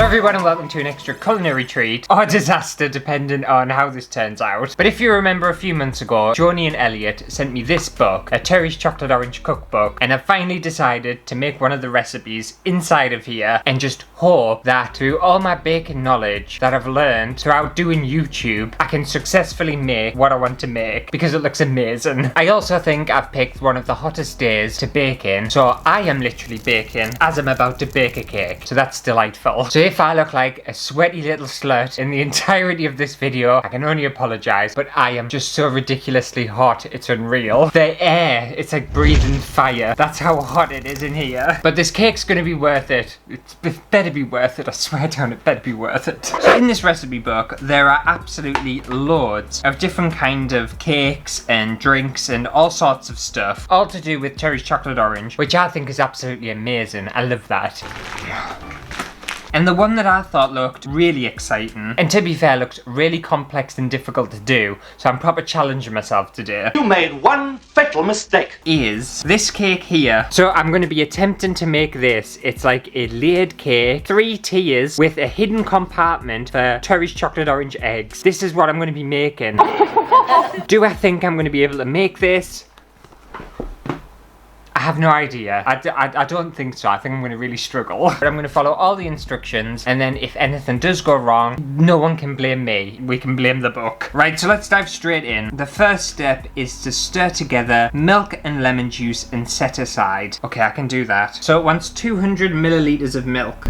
everyone and welcome to an extra culinary treat, or disaster depending on how this turns out. But if you remember a few months ago, Joni and Elliot sent me this book, a Terry's Chocolate Orange cookbook, and I've finally decided to make one of the recipes inside of here and just hope that through all my baking knowledge that I've learned throughout doing YouTube, I can successfully make what I want to make because it looks amazing. I also think I've picked one of the hottest days to bake in, so I am literally baking as I'm about to bake a cake, so that's delightful. So if I look like a sweaty little slut in the entirety of this video, I can only apologise, but I am just so ridiculously hot, it's unreal. The air, it's like breathing fire. That's how hot it is in here. But this cake's gonna be worth it. It better be worth it, I swear down, it better be worth it. So in this recipe book, there are absolutely loads of different kind of cakes and drinks and all sorts of stuff, all to do with Terry's Chocolate Orange, which I think is absolutely amazing. I love that. And the one that I thought looked really exciting, and to be fair looked really complex and difficult to do, so I'm proper challenging myself today. You made one fatal mistake. Is this cake here. So I'm going to be attempting to make this. It's like a layered cake, 3 tiers with a hidden compartment for Terry's Chocolate Orange eggs. This is what I'm going to be making. Do I think I'm going to be able to make this? I have no idea. I don't think so. I think I'm going to really struggle. But I'm going to follow all the instructions, and then if anything does go wrong, no one can blame me. We can blame the book. Right, so let's dive straight in. The first step is to stir together milk and lemon juice and set aside. Okay, I can do that. So it wants 200 milliliters of milk.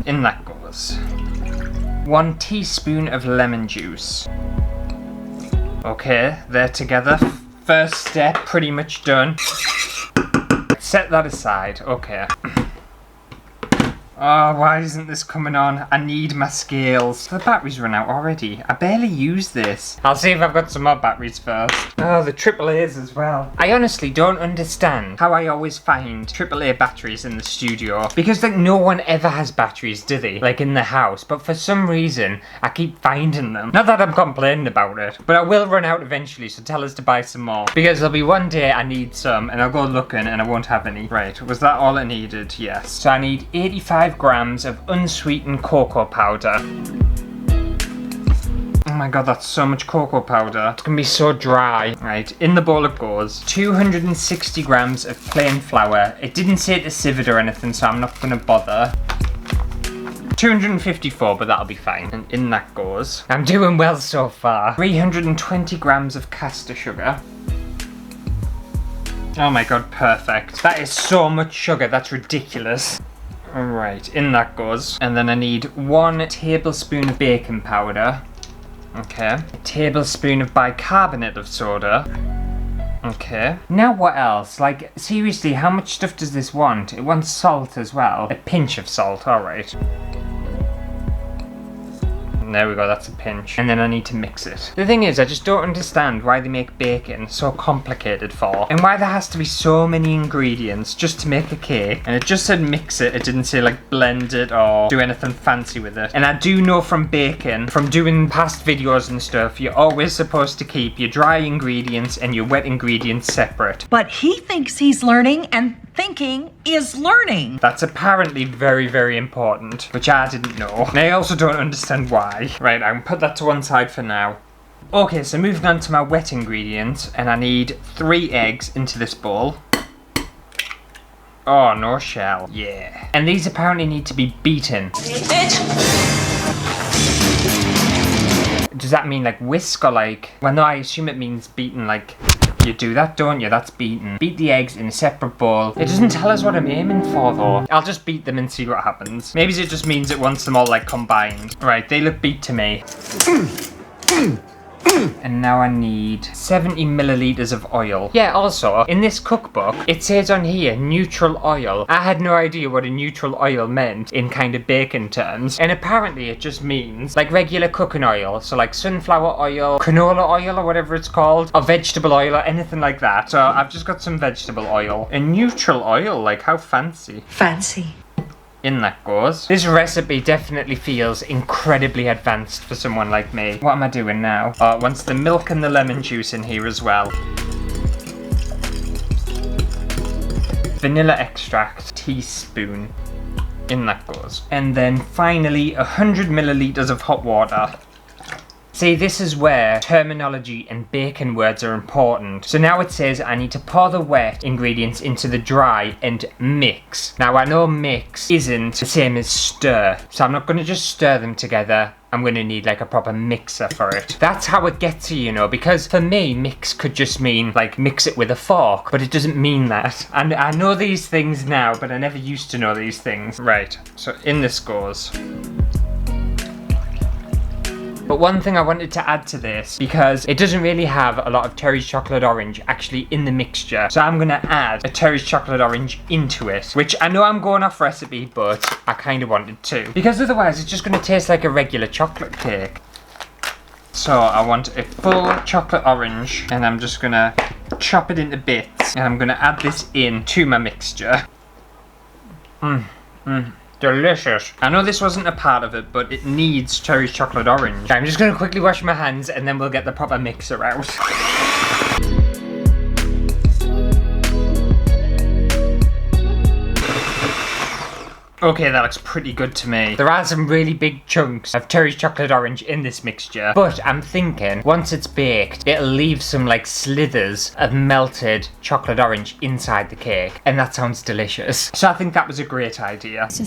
In that goes 1 teaspoon of lemon juice. Okay, they're together. First step, pretty much done. Set that aside, okay. Oh, why isn't this coming on? I need my scales. The batteries run out already. I barely use this. I'll see if I've got some more batteries first. Oh, the AAA's as well. I honestly don't understand how I always find AAA batteries in the studio. Because like no one ever has batteries, do they? Like in the house. But for some reason, I keep finding them. Not that I'm complaining about it. But I will run out eventually, so tell us to buy some more. Because there'll be one day I need some, and I'll go looking and I won't have any. Right, was that all I needed? Yes. So I need 85 grams of unsweetened cocoa powder. Oh my god, that's so much cocoa powder. It's gonna be so dry. Right, in the bowl it goes. 260 grams of plain flour. It didn't say to sieve it or anything, so I'm not gonna bother. 254, but that'll be fine. And in that goes. I'm doing well so far. 320 grams of caster sugar. Oh my god, perfect. That is so much sugar, that's ridiculous. Alright, in that goes. And then I need 1 tablespoon of baking powder. Okay. A tablespoon of bicarbonate of soda. Okay. Now what else? Like, seriously, how much stuff does this want? It wants salt as well. A pinch of salt, alright. There we go, that's a pinch. And then I need to mix it. The thing is, I just don't understand why they make baking so complicated for. And why there has to be so many ingredients just to make a cake. And it just said mix it, it didn't say like blend it or do anything fancy with it. And I do know from baking, from doing past videos and stuff, you're always supposed to keep your dry ingredients and your wet ingredients separate. But he thinks he's learning, and thinking is learning. That's apparently very, very important, which I didn't know. And I also don't understand why. Right, I can put that to one side for now. Okay, so moving on to my wet ingredients, and I need 3 eggs into this bowl. Oh, no shell. Yeah. And these apparently need to be beaten. Does that mean like whisk or like... Well, no, I assume it means beaten like... You do that, don't you? That's beaten. Beat the eggs in a separate bowl. It doesn't tell us what I'm aiming for, though. I'll just beat them and see what happens. Maybe it just means it wants them all, like, combined. Right, they look beat to me. And now I need 70 milliliters of oil. Yeah, also, in this cookbook, it says on here, neutral oil. I had no idea what a neutral oil meant in kind of baking terms. And apparently it just means, like regular cooking oil. So like sunflower oil, canola oil or whatever it's called, or vegetable oil or anything like that. So I've just got some vegetable oil. And neutral oil, like how fancy. Fancy. In that goes. This recipe definitely feels incredibly advanced for someone like me. What am I doing now? Oh, it wants the milk and the lemon juice in here as well. Vanilla extract, teaspoon. In that goes. And then finally 100 milliliters of hot water. See, this is where terminology and bacon words are important. So now it says I need to pour the wet ingredients into the dry and mix. Now I know mix isn't the same as stir, so I'm not going to just stir them together. I'm going to need like a proper mixer for it. That's how it gets you, you know, because for me, mix could just mean like mix it with a fork, but it doesn't mean that. And I know these things now, but I never used to know these things. Right, so in this goes. But one thing I wanted to add to this, because it doesn't really have a lot of Terry's chocolate orange actually in the mixture, so I'm gonna add a Terry's chocolate orange into it, which I know I'm going off recipe, but I kind of wanted to, because otherwise it's just gonna taste like a regular chocolate cake. So I want a full chocolate orange, and I'm just gonna chop it into bits, and I'm gonna add this in to my mixture. Delicious. I know this wasn't a part of it, but it needs Terry's chocolate orange. I'm just going to quickly wash my hands and then we'll get the proper mixer out. Okay, that looks pretty good to me. There are some really big chunks of Terry's chocolate orange in this mixture, but I'm thinking once it's baked, it'll leave some like slithers of melted chocolate orange inside the cake, and that sounds delicious. So I think that was a great idea. So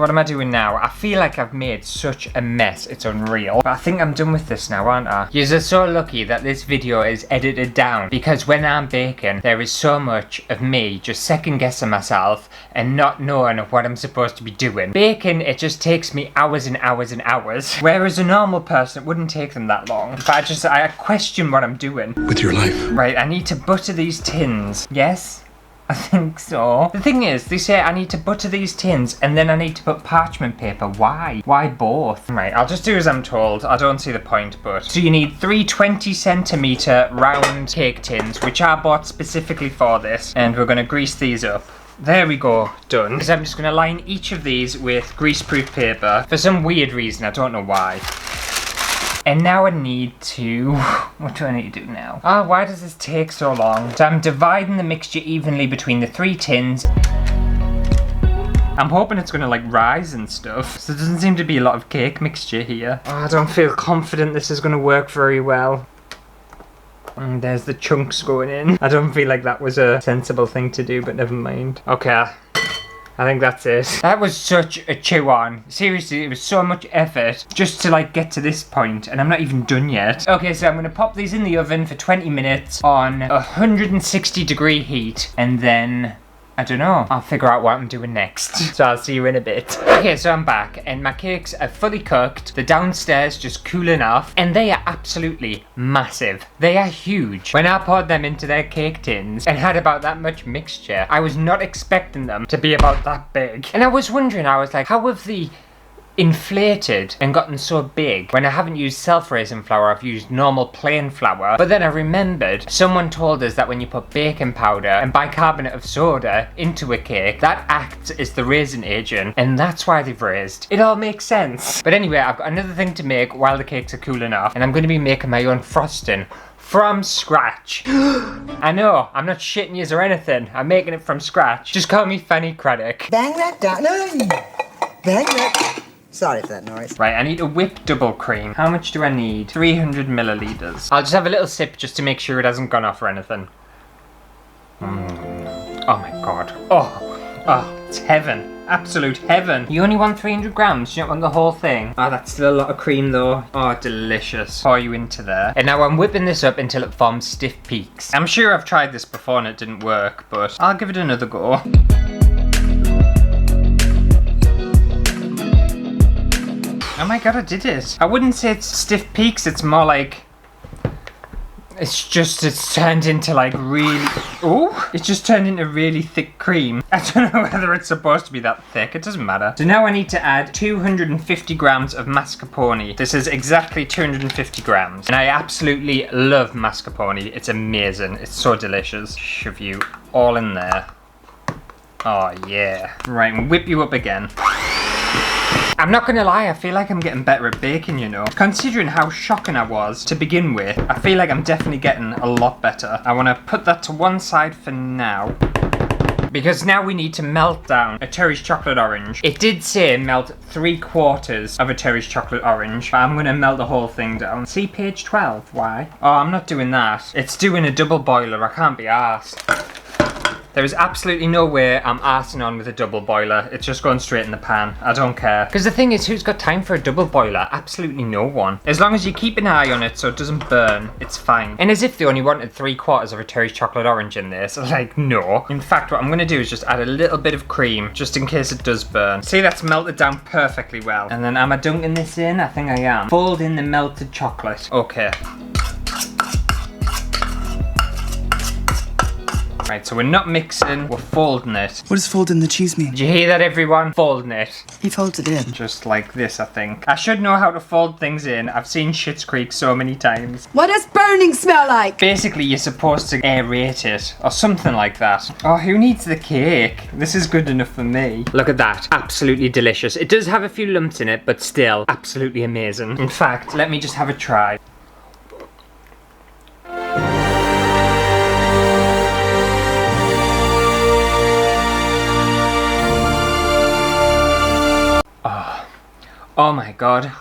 what am I doing now? I feel like I've made such a mess, it's unreal. But I think I'm done with this now, aren't I? You're so lucky that this video is edited down, because when I'm baking, there is so much of me just second guessing myself and not knowing of what I'm supposed to be doing. Baking, it just takes me hours and hours and hours, whereas a normal person, it wouldn't take them that long. But I question what I'm doing. With your life. Right, I need to butter these tins. Yes? I think so. The thing is, they say I need to butter these tins and then I need to put parchment paper. Why? Why both? Right, I'll just do as I'm told. I don't see the point, but... So you need 3 20-centimeter round cake tins, which I bought specifically for this, and we're gonna grease these up. There we go, done. So I'm just going to line each of these with greaseproof paper for some weird reason, I don't know why. And now I need to... What do I need to do now? Oh, why does this take so long? So I'm dividing the mixture evenly between the 3 tins. I'm hoping it's going to like rise and stuff. So there doesn't seem to be a lot of cake mixture here. Oh, I don't feel confident this is going to work very well. And there's the chunks going in. I don't feel like that was a sensible thing to do, but never mind. Okay, I think that's it. That was such a chew on. Seriously, it was so much effort just to like get to this point, and I'm not even done yet. Okay, so I'm gonna pop these in the oven for 20 minutes on 160-degree heat, and then... I don't know. I'll figure out what I'm doing next. So I'll see you in a bit. Okay, so I'm back and my cakes are fully cooked. The downstairs just cooling off and they are absolutely massive. They are huge. When I poured them into their cake tins and had about that much mixture, I was not expecting them to be about that big. And I was wondering, I was like, how have the inflated and gotten so big when I haven't used self-raising flour, I've used normal plain flour. But then I remembered someone told us that when you put baking powder and bicarbonate of soda into a cake, that acts as the raising agent, and that's why they've raised. It all makes sense. But anyway, I've got another thing to make while the cakes are cooling off, and I'm going to be making my own frosting from scratch. I know, I'm not shitting yous or anything. I'm making it from scratch. Just call me Fanny Craddock. Bang that down. Bang that. Sorry for that noise. Right, I need a whipped double cream. How much do I need? 300 milliliters. I'll just have a little sip just to make sure it hasn't gone off or anything. Oh my god. Oh, it's heaven. Absolute heaven. You only want 300 grams, you don't want the whole thing. Oh, that's still a lot of cream though. Oh, delicious. Pour you into there. And now I'm whipping this up until it forms stiff peaks. I'm sure I've tried this before and it didn't work, but I'll give it another go. Oh my god, I did it. I wouldn't say it's stiff peaks, it's more like... It's turned into like really... Oh! It's just turned into really thick cream. I don't know whether it's supposed to be that thick, it doesn't matter. So now I need to add 250 grams of mascarpone. This is exactly 250 grams. And I absolutely love mascarpone. It's amazing. It's so delicious. Shove you all in there. Oh yeah. Right, and whip you up again. I'm not gonna lie, I feel like I'm getting better at baking, you know. Considering how shocking I was to begin with, I feel like I'm definitely getting a lot better. I wanna put that to one side for now. because now we need to melt down a Terry's chocolate orange. It did say melt 3/4 of a Terry's chocolate orange, but I'm gonna melt the whole thing down. See page 12, why? Oh, I'm not doing that. It's doing a double boiler, I can't be arsed. There is absolutely no way I'm arsing on with a double boiler. It's just going straight in the pan. I don't care. Because the thing is, who's got time for a double boiler? Absolutely no one. As long as you keep an eye on it so it doesn't burn, it's fine. And as if they only wanted 3/4 of a Terry's chocolate orange in this. Like, no. In fact, what I'm going to do is just add a little bit of cream, just in case it does burn. See, that's melted down perfectly well. And then am I dunking this in? I think I am. Fold in the melted chocolate. Okay. Right, so we're not mixing, we're folding it. What does folding the cheese mean? Did you hear that, everyone? Folding it. He folds it in. Just like this, I think. I should know how to fold things in. I've seen Schitt's Creek so many times. What does burning smell like? Basically, you're supposed to aerate it, or something like that. Oh, who needs the cake? This is good enough for me. Look at that. Absolutely delicious. It does have a few lumps in it, but still, absolutely amazing. In fact, let me just have a try. Oh my god.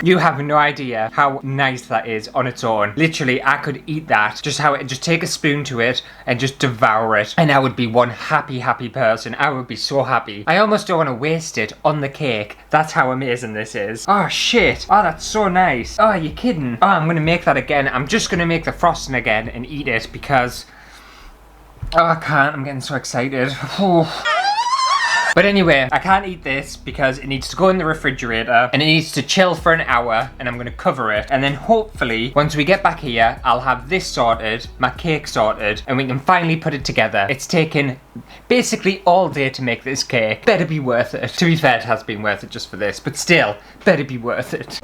You have no idea how nice that is on its own. Literally, I could eat that. Just take a spoon to it and just devour it. And I would be one happy person. I would be so happy. I almost don't want to waste it on the cake. That's how amazing this is. Oh shit. Oh, that's so nice. Oh, you're kidding. Oh, I'm gonna make that again. I'm just gonna make the frosting again and eat it because... oh, I can't. I'm getting so excited. But anyway, I can't eat this because it needs to go in the refrigerator and it needs to chill for an hour, and I'm going to cover it. And then hopefully, once we get back here, I'll have this sorted, my cake sorted, and we can finally put it together. It's taken basically all day to make this cake. Better be worth it. To be fair, it has been worth it just for this, but still, better be worth it.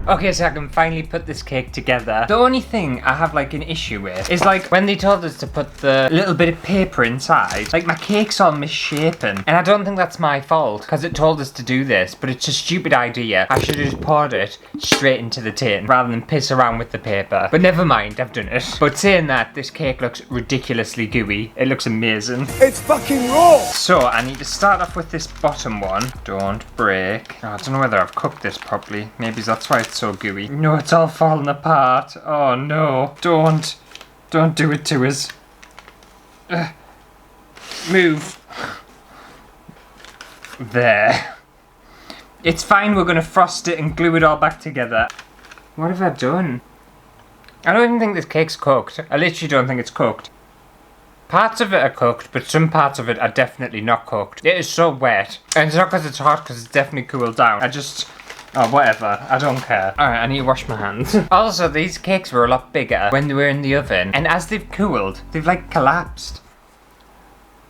Okay, so I can finally put this cake together. The only thing I have like an issue with is like when they told us to put the little bit of paper inside, like my cake's all misshapen. And I don't think that's my fault because it told us to do this, but it's a stupid idea. I should have just poured it straight into the tin rather than piss around with the paper. But never mind, I've done it. But saying that, this cake looks ridiculously gooey. It looks amazing. It's fucking raw! So I need to start off with this bottom one. Don't break. Oh, I don't know whether I've cooked this properly. Maybe that's why it's so gooey. No, it's all falling apart. Oh no. Don't do it to us. Move. There. It's fine, we're gonna frost it and glue it all back together. What have I done? I don't even think this cake's cooked. I literally don't think it's cooked. Parts of it are cooked, but some parts of it are definitely not cooked. It is so wet. And it's not because it's hot, because it's definitely cooled down. Oh, whatever. I don't care. Alright, I need to wash my hands. Also, these cakes were a lot bigger when they were in the oven. And as they've cooled, they've like collapsed.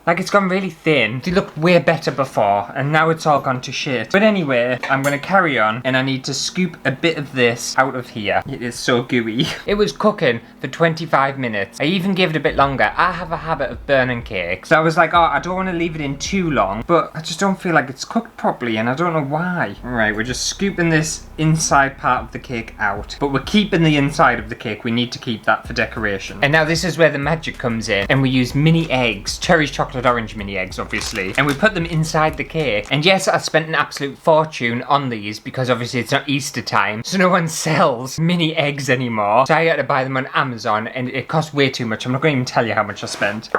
Like, it's gone really thin. They looked way better before, and now it's all gone to shit. But anyway, I'm gonna carry on, and I need to scoop a bit of this out of here. It is so gooey. It was cooking for 25 minutes. I even gave it a bit longer. I have a habit of burning cakes. So I was like, oh, I don't want to leave it in too long, but I just don't feel like it's cooked properly, and I don't know why. Alright, we're just scooping this inside part of the cake out. But we're keeping the inside of the cake. We need to keep that for decoration. And now this is where the magic comes in, and we use mini eggs. Cherry's chocolate orange mini eggs, obviously, and we put them inside the cake. And yes, I spent an absolute fortune on these because obviously it's not Easter time, so no one sells mini eggs anymore, so I had to buy them on Amazon, and it cost way too much. I'm not going to even tell you how much I spent.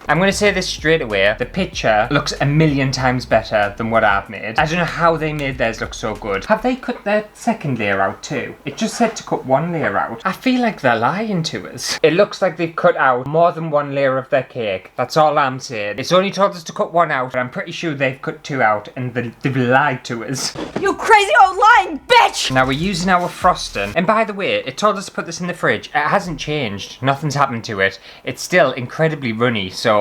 I'm going to say this straight away, the picture looks a million times better than what I've made. I don't know how they made theirs look so good. Have they cut their second layer out too? It just said to cut one layer out. I feel like they're lying to us. It looks like they've cut out more than one layer of their cake. That's all I'm saying. It's only told us to cut one out, but I'm pretty sure they've cut two out and they've lied to us. You crazy old lying bitch! Now we're using our frosting. And by the way, it told us to put this in the fridge. It hasn't changed. Nothing's happened to it. It's still incredibly runny, so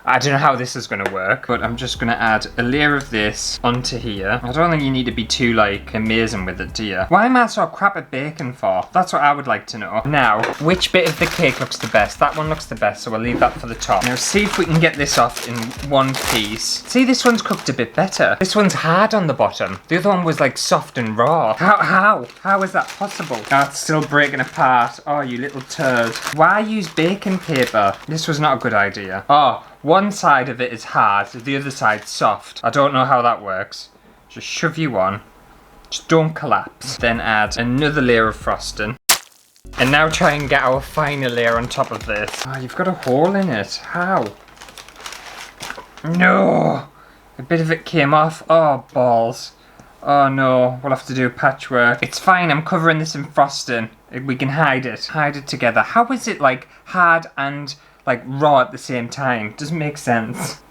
I don't know how this is going to work, but I'm just going to add a layer of this onto here. I don't think you need to be too, like, amazing with it, do you? Why am I so crap at baking for? That's what I would like to know. Now, which bit of the cake looks the best? That one looks the best, so we'll leave that for the top. Now, see if we can get this off in one piece. See, this one's cooked a bit better. This one's hard on the bottom. The other one was, like, soft and raw. How is that possible? Oh, it's still breaking apart. Oh, you little turd. Why use baking paper? This was not a good idea. Oh, one side of it is hard, the other side's soft. I don't know how that works. Just shove you on. Just don't collapse. Then add another layer of frosting. And now try and get our final layer on top of this. Oh, you've got a hole in it. How? No! A bit of it came off. Oh, balls. Oh no, we'll have to do patchwork. It's fine, I'm covering this in frosting. We can hide it. Hide it together. How is it, like, hard and, like, raw at the same time? Doesn't make sense.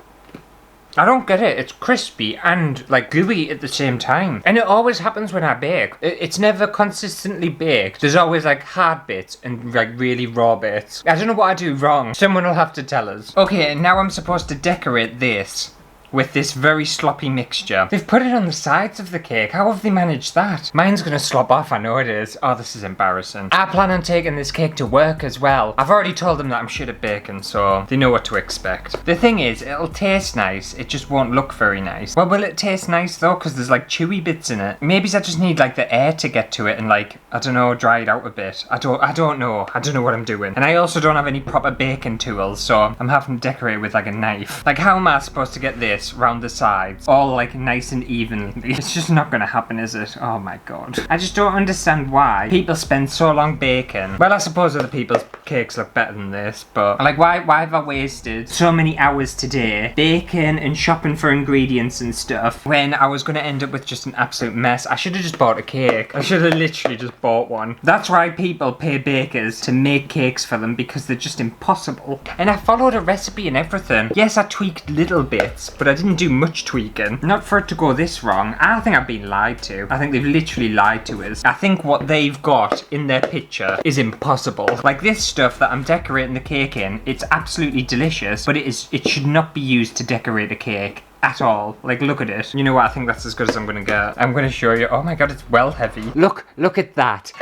I don't get it. It's crispy and, like, gooey at the same time. And it always happens when I bake. It's never consistently baked. There's always, like, hard bits and, like, really raw bits. I don't know what I do wrong. Someone will have to tell us. Okay, and now I'm supposed to decorate this with this very sloppy mixture. They've put it on the sides of the cake. How have they managed that? Mine's gonna slop off, I know it is. Oh, this is embarrassing. I plan on taking this cake to work as well. I've already told them that I'm shit at baking, so they know what to expect. The thing is, it'll taste nice, it just won't look very nice. Well, will it taste nice though? Because there's like chewy bits in it. Maybe I just need like the air to get to it and like, I don't know, dry it out a bit. I don't know. I don't know what I'm doing. And I also don't have any proper baking tools, so I'm having to decorate with like a knife. Like, how am I supposed to get this round the sides all like nice and evenly? It's just not gonna happen, is it? Oh my god. I just don't understand why people spend so long baking. Well, I suppose other people's cakes look better than this, but like, why have I wasted so many hours today baking and shopping for ingredients and stuff when I was gonna end up with just an absolute mess? I should have just bought a cake. I should have literally just bought one. That's why people pay bakers to make cakes for them, because they're just impossible. And I followed a recipe and everything. Yes, I tweaked little bits, but I didn't do much tweaking. Not for it to go this wrong. I think I've been lied to. I think they've literally lied to us. I think what they've got in their picture is impossible. Like this stuff that I'm decorating the cake in, it's absolutely delicious, but it should not be used to decorate a cake at all. Like, look at it. You know what? I think that's as good as I'm gonna get. I'm gonna show you. Oh my god, it's well heavy. Look at that.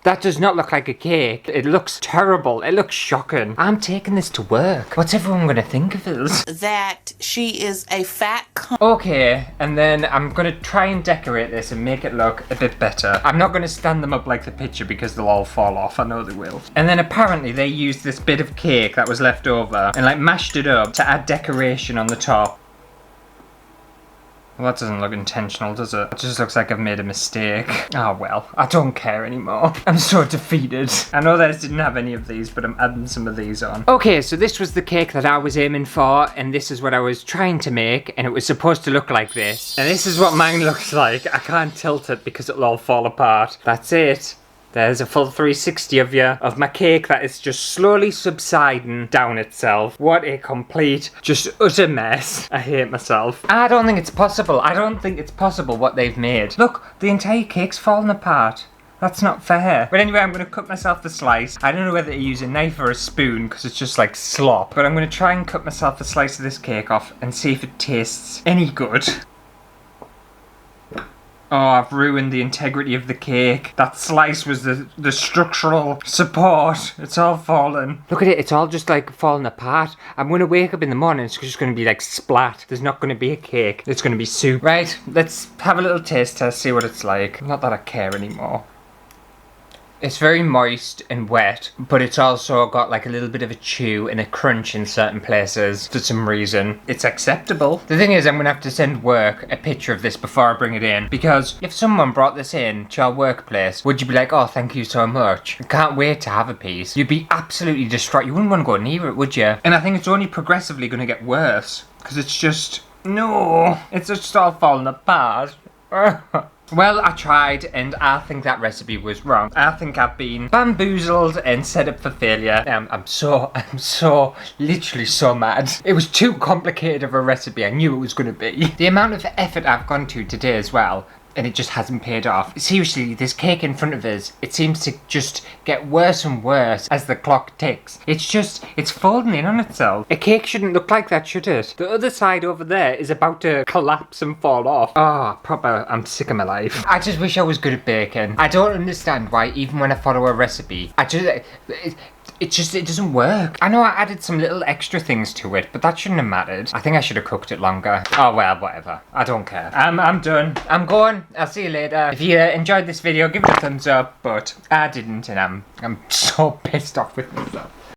That does not look like a cake. It looks terrible. It looks shocking. I'm taking this to work. What's everyone gonna think of us? That she is a fat cunt. Okay, and then I'm gonna try and decorate this and make it look a bit better. I'm not gonna stand them up like the picture because they'll all fall off. I know they will. And then apparently they used this bit of cake that was left over and like mashed it up to add decoration on the top. Well, that doesn't look intentional, does it? It just looks like I've made a mistake. Oh well, I don't care anymore. I'm so defeated. I know theirs didn't have any of these, but I'm adding some of these on. Okay, so this was the cake that I was aiming for, and this is what I was trying to make, and it was supposed to look like this. And this is what mine looks like. I can't tilt it because it'll all fall apart. That's it. There's a full 360 of my cake that is just slowly subsiding down itself. What a complete, just utter mess. I hate myself. I don't think it's possible. I don't think it's possible what they've made. Look, the entire cake's fallen apart. That's not fair. But anyway, I'm going to cut myself the slice. I don't know whether to use a knife or a spoon because it's just like slop. But I'm going to try and cut myself a slice of this cake off and see if it tastes any good. Oh, I've ruined the integrity of the cake. That slice was the structural support. It's all fallen. Look at it, it's all just like falling apart. I'm going to wake up in the morning, it's just going to be like splat. There's not going to be a cake. It's going to be soup. Right, let's have a little taste test, see what it's like. Not that I care anymore. It's very moist and wet, but it's also got like a little bit of a chew and a crunch in certain places for some reason. It's acceptable. The thing is, I'm gonna have to send work a picture of this before I bring it in, because if someone brought this in to our workplace, would you be like, oh, thank you so much, I can't wait to have a piece? You'd be absolutely distraught. You wouldn't want to go near it, would you? And I think it's only progressively gonna get worse, because it's just, no, it's just all falling apart. Well, I tried, and I think that recipe was wrong. I think I've been bamboozled and set up for failure. I'm so, literally so mad. It was too complicated of a recipe. I knew it was going to be. The amount of effort I've gone to today as well and it just hasn't paid off. Seriously, this cake in front of us, it seems to just get worse and worse as the clock ticks. It's folding in on itself. A cake shouldn't look like that, should it? The other side over there is about to collapse and fall off. Oh, proper, I'm sick of my life. I just wish I was good at baking. I don't understand why even when I follow a recipe, it doesn't work. I know I added some little extra things to it, but that shouldn't have mattered. I think I should have cooked it longer. Oh well, whatever. I don't care. I'm done. I'm going. I'll see you later. If you enjoyed this video, give it a thumbs up, but I didn't, and I'm so pissed off with myself.